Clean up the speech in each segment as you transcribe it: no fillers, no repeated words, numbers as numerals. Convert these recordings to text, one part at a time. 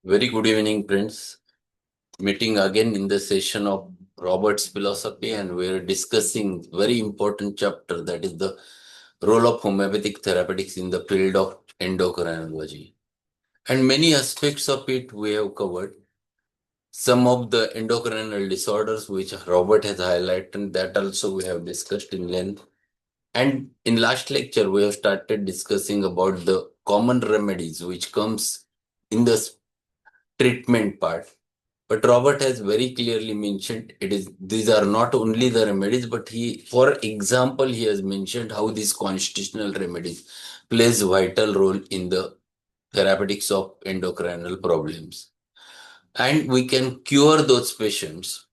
Very good evening, friends. Meeting again in the session of Robert's philosophy, and we're discussing very important chapter, that is the role of homeopathic therapeutics in the field of endocrinology. And many aspects of it we have covered. Some of the endocrinal disorders which Robert has highlighted, that also we have discussed in length. And in last lecture, we have started discussing about the common remedies which comes in the treatment part. But Robert has very clearly mentioned these are not only the remedies, but for example, he has mentioned how these constitutional remedies plays vital role in the therapeutics of endocrinal problems. And we can cure those patients.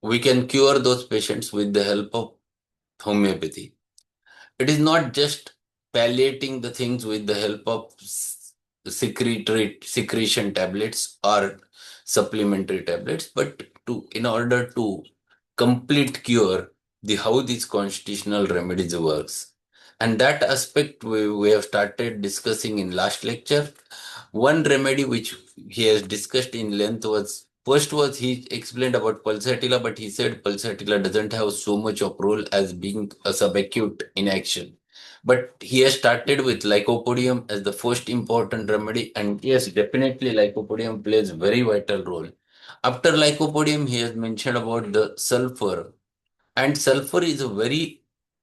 We can cure those patients with the help of homeopathy. It is not just palliating the things with the help of secretion tablets or supplementary tablets, but in order to complete cure the how these constitutional remedies works. And that aspect we have started discussing in last lecture. One remedy which he has discussed in length was first was he explained about pulsatilla, but he said pulsatilla doesn't have so much of role as being a subacute in action. But he has started with lycopodium as the first important remedy, and yes, definitely lycopodium plays very vital role. After lycopodium, he has mentioned about the sulfur, and sulfur is a very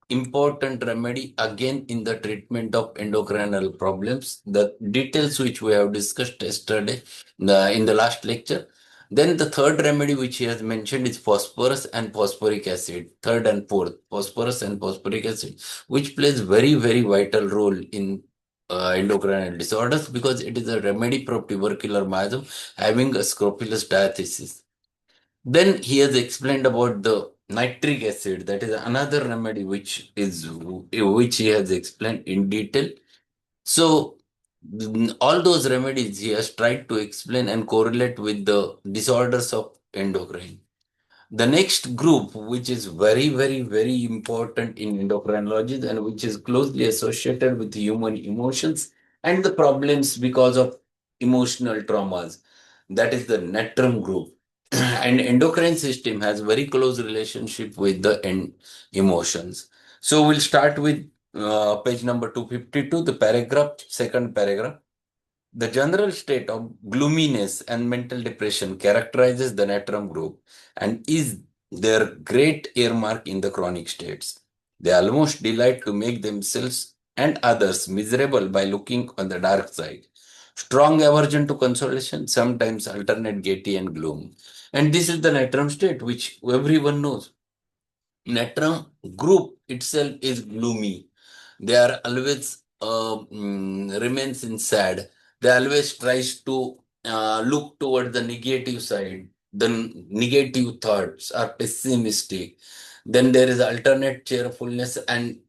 important remedy again in the treatment of endocrinal problems. The details which we have discussed yesterday in the last lecture. Then the third remedy which he has mentioned is phosphorus and phosphoric acid. Third and fourth, phosphorus and phosphoric acid, which plays very, very vital role in endocrinal disorders because it is a remedy for tubercular miasm having a scrofulous diathesis. Then he has explained about the nitric acid. That is another remedy which he has explained in detail. So all those remedies he has tried to explain and correlate with the disorders of endocrine. The next group, which is very, very, very important in endocrinology and which is closely associated with human emotions and the problems because of emotional traumas, that is the natrum group. And endocrine system has very close relationship with the emotions. So we'll start with page number 252, the paragraph, second paragraph. The general state of gloominess and mental depression characterizes the natrum group and is their great earmark in the chronic states. They almost delight to make themselves and others miserable by looking on the dark side. Strong aversion to consolation sometimes alternate gaiety and gloom. And this is the natrum state, which everyone knows. Natrum group itself is gloomy. They are always remains in sad. They always tries to look toward the negative side. The negative thoughts are pessimistic. Then there is alternate cheerfulness and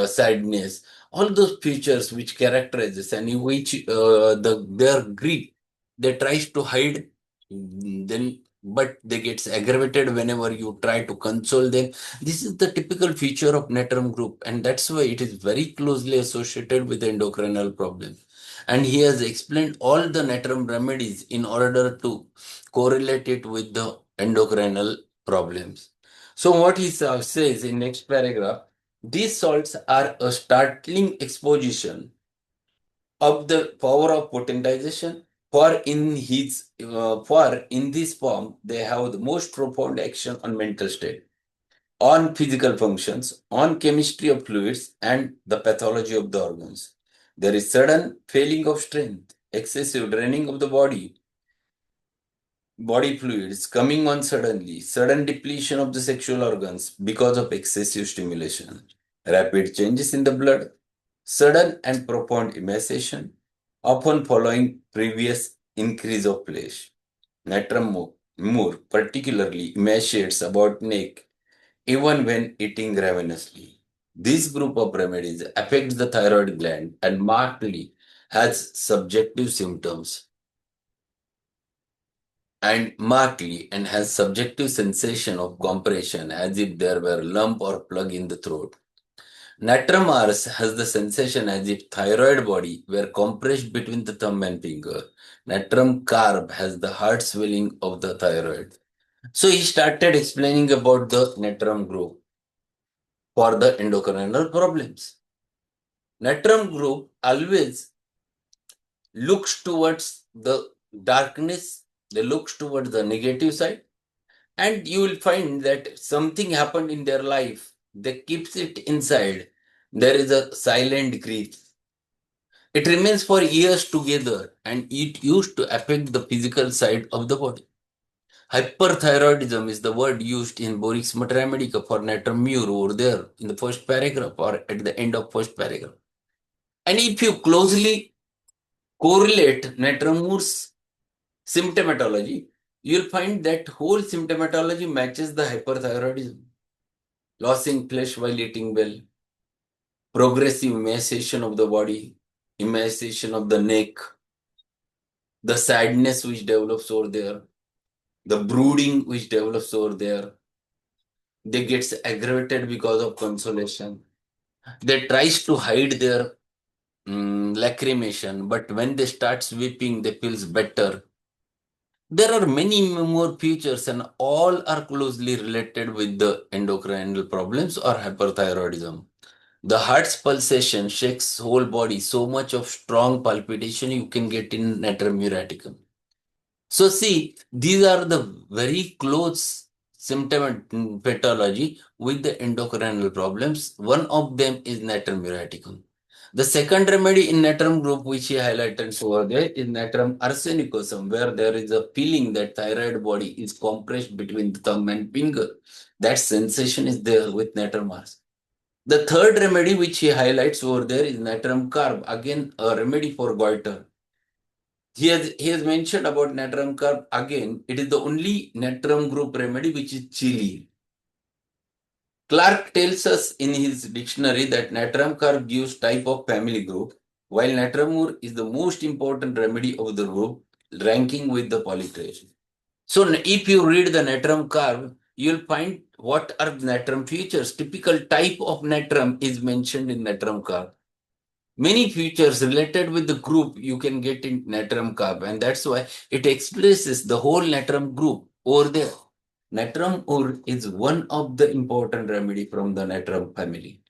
sadness. All those features which characterizes and in which their grief they tries to hide, then but they gets aggravated whenever you try to console them. This is the typical feature of natrum group, and that's why it is very closely associated with endocrinal problems. And he has explained all the natrum remedies in order to correlate it with the endocrinal problems. So what he says in next paragraph, these salts are a startling exposition of the power of potentization. For in this form they have the most profound action on mental state, on physical functions, on chemistry of fluids, and the pathology of the organs. There is sudden failing of strength, excessive draining of the body fluids coming on suddenly, sudden depletion of the sexual organs because of excessive stimulation, rapid changes in the blood, sudden and profound emaciation, often following previous increase of flesh. Natrum Moore particularly emaciates about neck even when eating ravenously. This group of remedies affects the thyroid gland and markedly has subjective symptoms and markedly and has subjective sensation of compression as if there were lump or plug in the throat. Natrum ars has the sensation as if thyroid body were compressed between the thumb and finger. Natrum carb has the heart swelling of the thyroid. So he started explaining about the natrum group for the endocrinal problems. Natrum group always looks towards the darkness, they looks towards the negative side, and you will find that something happened in their life, they keeps it inside. There is a silent grief. It remains for years together and it used to affect the physical side of the body. Hyperthyroidism is the word used in Borix Medica for natrum mur over there in the first paragraph or at the end of first paragraph. And if you closely correlate natrum mur's symptomatology, you'll find that whole symptomatology matches the hyperthyroidism. Losing flesh while eating well, progressive emaciation of the body, emaciation of the neck, the sadness which develops over there, the brooding which develops over there, they gets aggravated because of consolation. They tries to hide their lacrimation, but when they start weeping, they feels better. There are many more features, and all are closely related with the endocrinal problems or hyperthyroidism. The heart's pulsation shakes whole body, so much of strong palpitation you can get in natrum muraticum. So see, these are the very close symptomatology with the endocrinal problems. One of them is natrum muraticum. The second remedy in natrum group which he highlighted over there is natrum arsenicosum, where there is a feeling that thyroid body is compressed between the thumb and finger. That sensation is there with natrum ars. The third remedy which he highlights over there is natrum carb, again a remedy for goiter. He has mentioned about natrum carb again. It is the only natrum group remedy which is chili. Clark tells us in his dictionary that natrum carb gives type of family group, while natramur is the most important remedy of the group, ranking with the polytration. So if you read the natrum carb, you'll find what are the natrum features. Typical type of natrum is mentioned in natrum carb. Many features related with the group you can get in natrum carb, and that's why it expresses the whole natrum group over there. Natrum ur is one of the important remedy from the natrum family.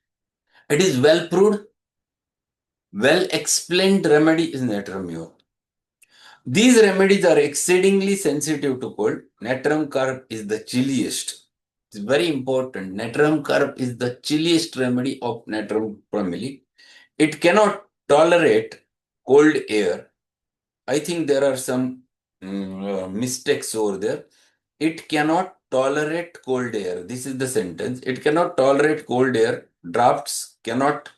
It is well proved, well explained remedy is natrum ur. These remedies are exceedingly sensitive to cold. Natrum carb is the chilliest. It's very important. Natrum carb is the chilliest remedy of natrum family. It cannot tolerate cold air. I think there are some mistakes over there. It cannot tolerate cold air. This is the sentence. It cannot tolerate cold air. Drafts cannot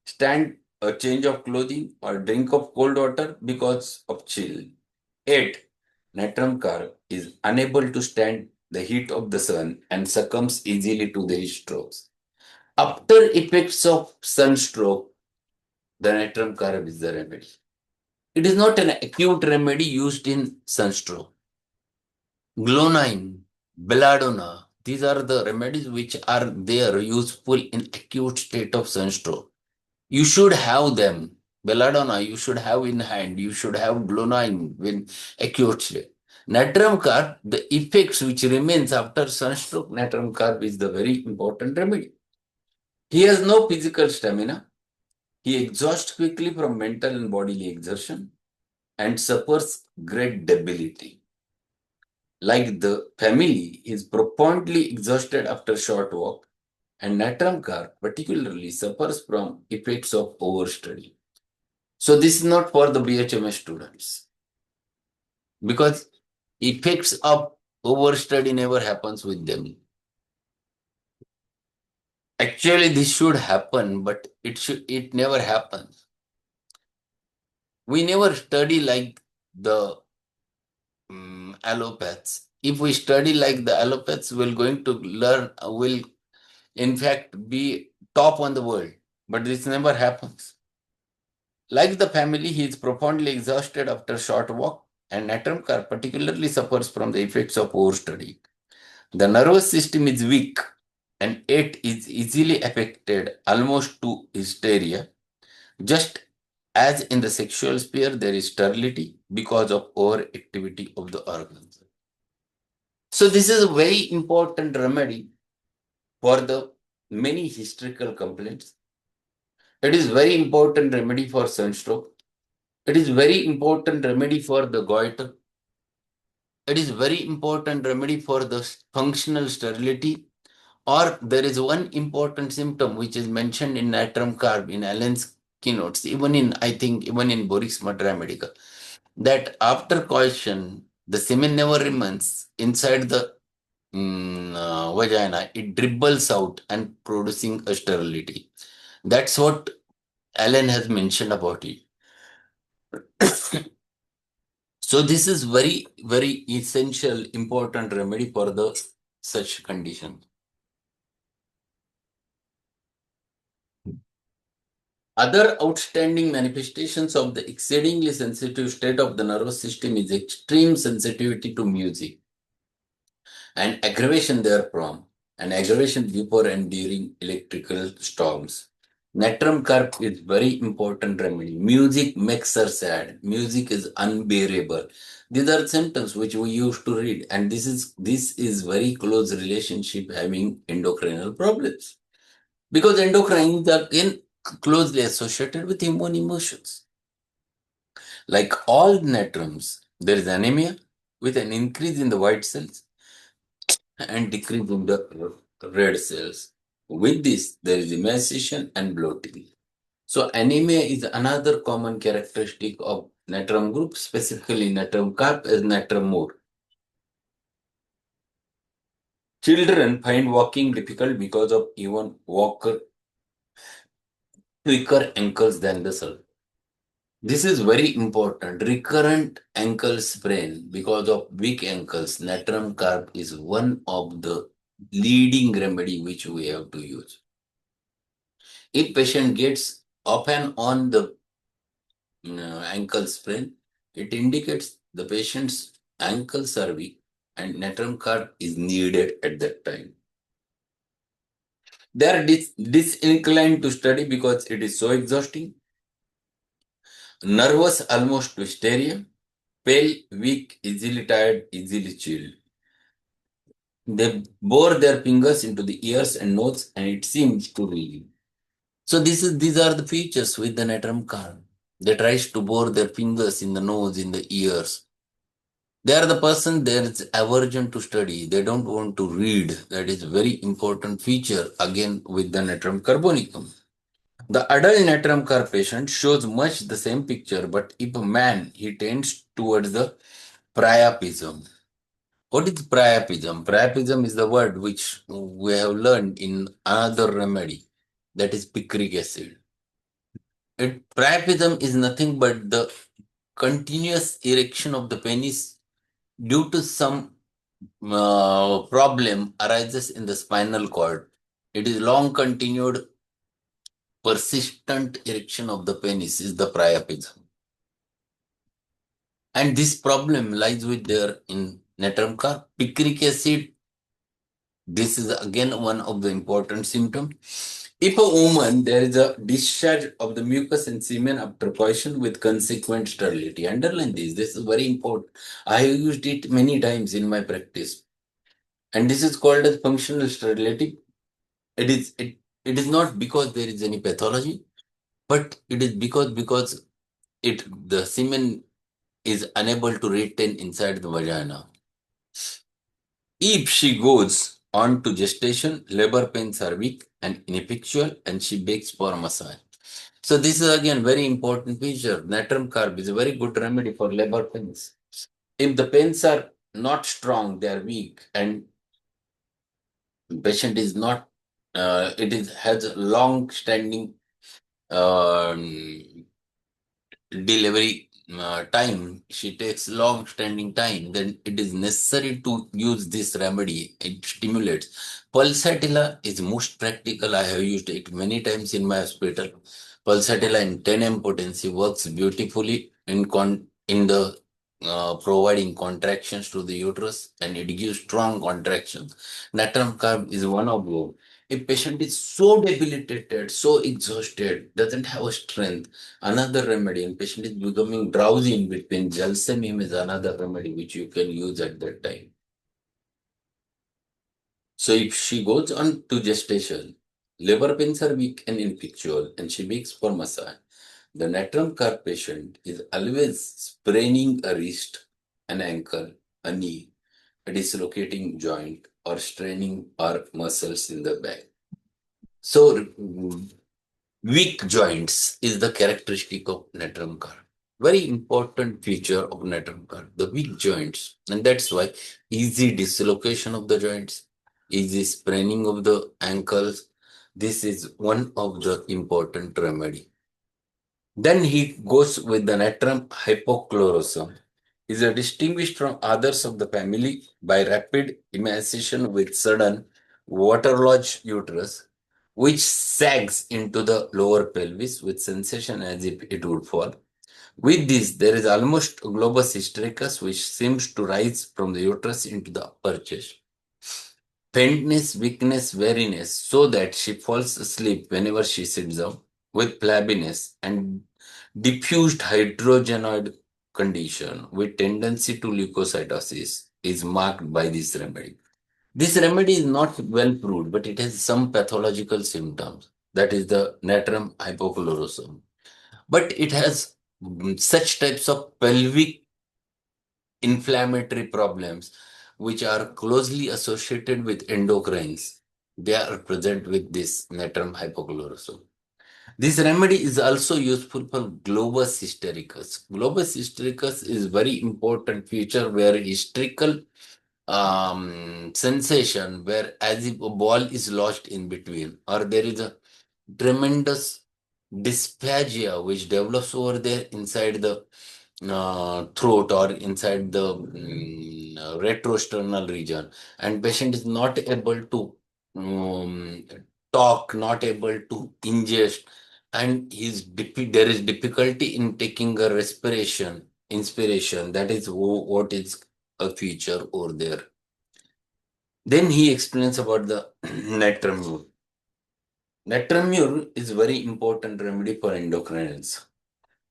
stand a change of clothing or drink of cold water because of chill. 8. Natrum carb is unable to stand the heat of the sun and succumbs easily to the heat strokes. After effects of sunstroke, the natrum carb is the remedy. It is not an acute remedy used in sunstroke. Glonine, belladonna, these are the remedies which are there useful in acute state of sunstroke. You should have them. Belladonna, you should have in hand. You should have glonine in acute state. Natrum carb, the effects which remains after sunstroke, natrum carb is the very important remedy. He has no physical stamina. He exhausts quickly from mental and bodily exertion and suffers great debility. Like the family, he is profoundly exhausted after short walk, and natrum carb particularly suffers from effects of overstudy. So this is not for the VIHMC students because effects of overstudy never happens with them. Actually, this should happen, but it never happens. We never study like the allopaths. If we study like the allopaths, we're going to learn, will in fact be top on the world. But this never happens. Like the family, he is profoundly exhausted after short walk, and Natamkar particularly suffers from the effects of overstudy. The nervous system is weak and it is easily affected almost to hysteria. Just as in the sexual sphere, there is sterility because of overactivity of the organs. So this is a very important remedy for the many hysterical complaints. It is very important remedy for sunstroke. It is very important remedy for the goiter. It is very important remedy for the functional sterility. Or there is one important symptom which is mentioned in natrum carb in Allen's keynotes, even in, I think, even in Boris Madramedica, that after coition, the semen never remains inside the vagina. It dribbles out and producing a sterility. That's what Allen has mentioned about it. So this is very, very essential, important remedy for the such condition. Other outstanding manifestations of the exceedingly sensitive state of the nervous system is extreme sensitivity to music and aggravation therefrom, and aggravation before and during electrical storms. Natrum carp is very important remedy. Music makes her sad. Music is unbearable. These are symptoms which we used to read, and this is very close relationship having endocrinal problems. Because endocrines are again closely associated with human emotions. Like all natrums, there is anemia with an increase in the white cells and decrease in the red cells. With this, there is emaciation and bloating. So anemia is another common characteristic of natrum group, specifically natrum carp as natrum more. Children find walking difficult because of even weaker ankles than the self. This is very important. Recurrent ankle sprain because of weak ankles. Natrum carb is one of the leading remedy which we have to use. If patient gets up and on the ankle sprain, it indicates the patient's ankles are weak and natrum carb is needed at that time. They are disinclined to study because it is so exhausting. Nervous almost to hysteria. Pale, weak, easily tired, easily chilled. They bore their fingers into the ears and nose, and it seems to relieve. So these are the features with the natrum card. They tries to bore their fingers in the nose, in the ears. They are the person there is aversion to study. They don't want to read. That is very important feature again with the natrum carbonicum. The adult natrum car patient shows much the same picture, but if a man, he tends towards the priapism. What is priapism? Priapism is the word which we have learned in another remedy, that is picric acid. Priapism is nothing but the continuous erection of the penis due to some problem arises in the spinal cord. It is long continued persistent erection of the penis is the priapism. And this problem lies with there in natrum car. Picric acid, this is again one of the important symptoms. If a woman, there is a discharge of the mucus and semen after coition with consequent sterility. Underline this is very important. I have used it many times in my practice. And this is called as functional sterility. It is not because there is any pathology, but it is because the semen is unable to retain inside the vagina. If she goes on to gestation, labor pains are weak and ineffectual, and she begs for massage. So this is again very important feature. Natrum carb is a very good remedy for labor pains. If the pains are not strong, they are weak, and patient is not, it is has long standing um, delivery time, she takes long standing time, then it is necessary to use this remedy. It stimulates. Pulsatilla is most practical. I have used it many times in my hospital. Pulsatilla in 10 potency works beautifully in the providing contractions to the uterus, and it gives strong contractions. Natrum carb is one of those. If patient is so debilitated, so exhausted, doesn't have a strength, another remedy, and patient is becoming drowsy in between, Jalsemim is another remedy which you can use at that time. So if she goes on to gestation, labor pains are weak and ineffectual, and she begs for massage, the natrum car patient is always spraining a wrist, an ankle, a knee, a dislocating joint, or straining our muscles in the back. So weak joints is the characteristic of natrum car. Very important feature of natrum car, the weak joints. And that's why easy dislocation of the joints, easy spraining of the ankles. This is one of the important remedy. Then he goes with the natrum hypochlorosum. Is distinguished from others of the family by rapid emaciation with sudden waterlogged uterus, which sags into the lower pelvis with sensation as if it would fall. With this, there is almost a globus hystericus which seems to rise from the uterus into the upper chest. Faintness, weakness, weariness, so that she falls asleep whenever she sits down, with flabbiness and diffused hydrogenoid condition with tendency to leukocytosis is marked by this remedy. This remedy is not well proved, but it has some pathological symptoms. That is the natrum hypochlorosum. But it has such types of pelvic inflammatory problems which are closely associated with endocrines. They are present with this natrum hypochlorosum. This remedy is also useful for globus hystericus. Globus hystericus is very important feature where hysterical sensation, where as if a ball is lodged in between, or there is a tremendous dysphagia which develops over there inside the throat or inside the retrosternal region, and patient is not able to um, talk, not able to ingest, and there is difficulty in taking a respiration, inspiration. That is what is a feature over there. Then he explains about the natrum. Natrum is very important remedy for endocrines.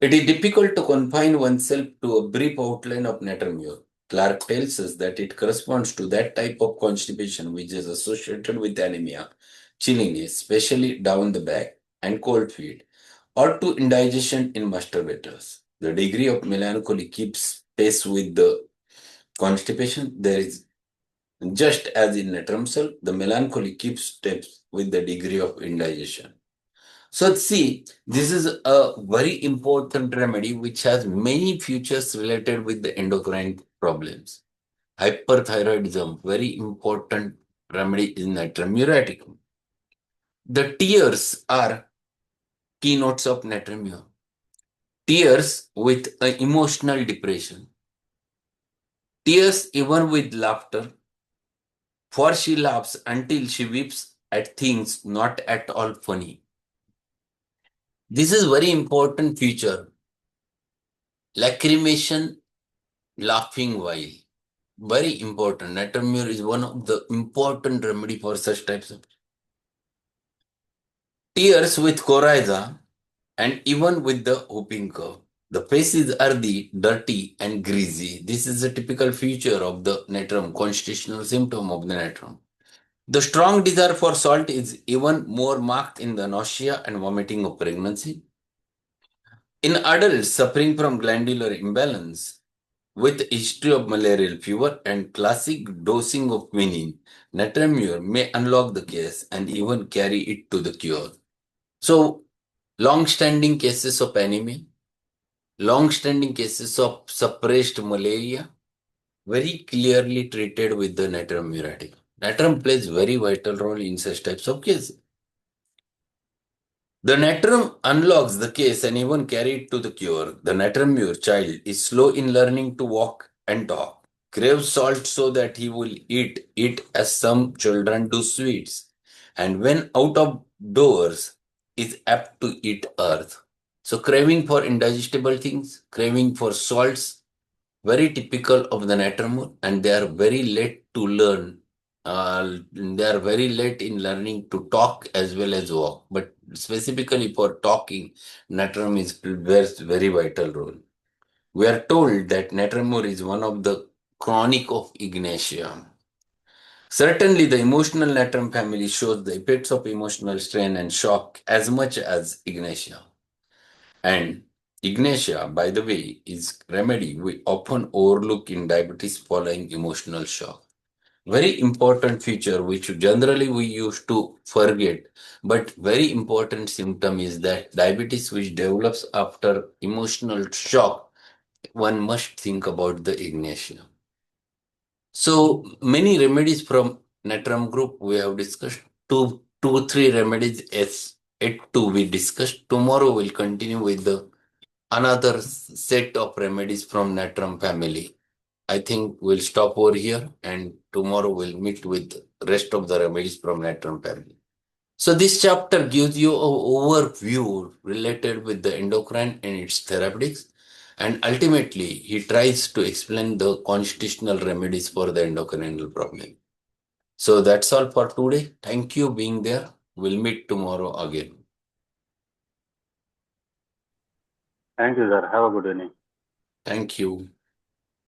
It is difficult to confine oneself to a brief outline of natrum. Clark tells us that it corresponds to that type of constipation which is associated with anemia, chilliness, especially down the back, and cold feet, or to indigestion in masturbators. The degree of melancholy keeps pace with the constipation. There is just as in natrum cell, the melancholy keeps steps with the degree of indigestion. So see, this is a very important remedy which has many features related with the endocrine problems. Hyperthyroidism, very important remedy in natrum muriaticum. The tears are keynotes of natrum. Tears with emotional depression. Tears even with laughter, for she laughs until she weeps at things not at all funny. This is very important feature. Lacrimation, laughing while. Very important. Natrum is one of the important remedy for such types of tears with coryza and even with the whooping cough. The face is earthy, dirty, and greasy. This is a typical feature of the natrum, constitutional symptom of the natrum. The strong desire for salt is even more marked in the nausea and vomiting of pregnancy. In adults suffering from glandular imbalance, with history of malarial fever and classic dosing of quinine, natramur may unlock the case and even carry it to the cure. So, long-standing cases of anemia, long-standing cases of suppressed malaria, very clearly treated with the natrum muriaticum. Natrum plays very vital role in such types of cases. The natrum unlocks the case and even carry it to the cure. The natrum child is slow in learning to walk and talk, craves salt so that he will eat it as some children do sweets, and when out of doors is apt to eat earth. So craving for indigestible things, craving for salts, very typical of the natrum, and they are very late to learn they are very late in learning to talk as well as walk. But specifically for talking, natrum plays very vital role. We are told that natremur is one of the chronic of ignatia. Certainly, the emotional natrum family shows the effects of emotional strain and shock as much as ignatia. And ignatia, by the way, is remedy we often overlook in diabetes following emotional shock. Very important feature which generally we used to forget, but very important symptom is that diabetes which develops after emotional shock, one must think about the ignatia. So many remedies from natrum group we have discussed. Three remedies as yet to be discussed. Tomorrow we'll continue with the another set of remedies from natrum family. I think we'll stop over here and tomorrow we'll meet with rest of the remedies from natrum family. So this chapter gives you an overview related with the endocrine and its therapeutics. And ultimately, he tries to explain the constitutional remedies for the endocrinal problem. So that's all for today. Thank you being there. We'll meet tomorrow again. Thank you, sir. Have a good evening. Thank you.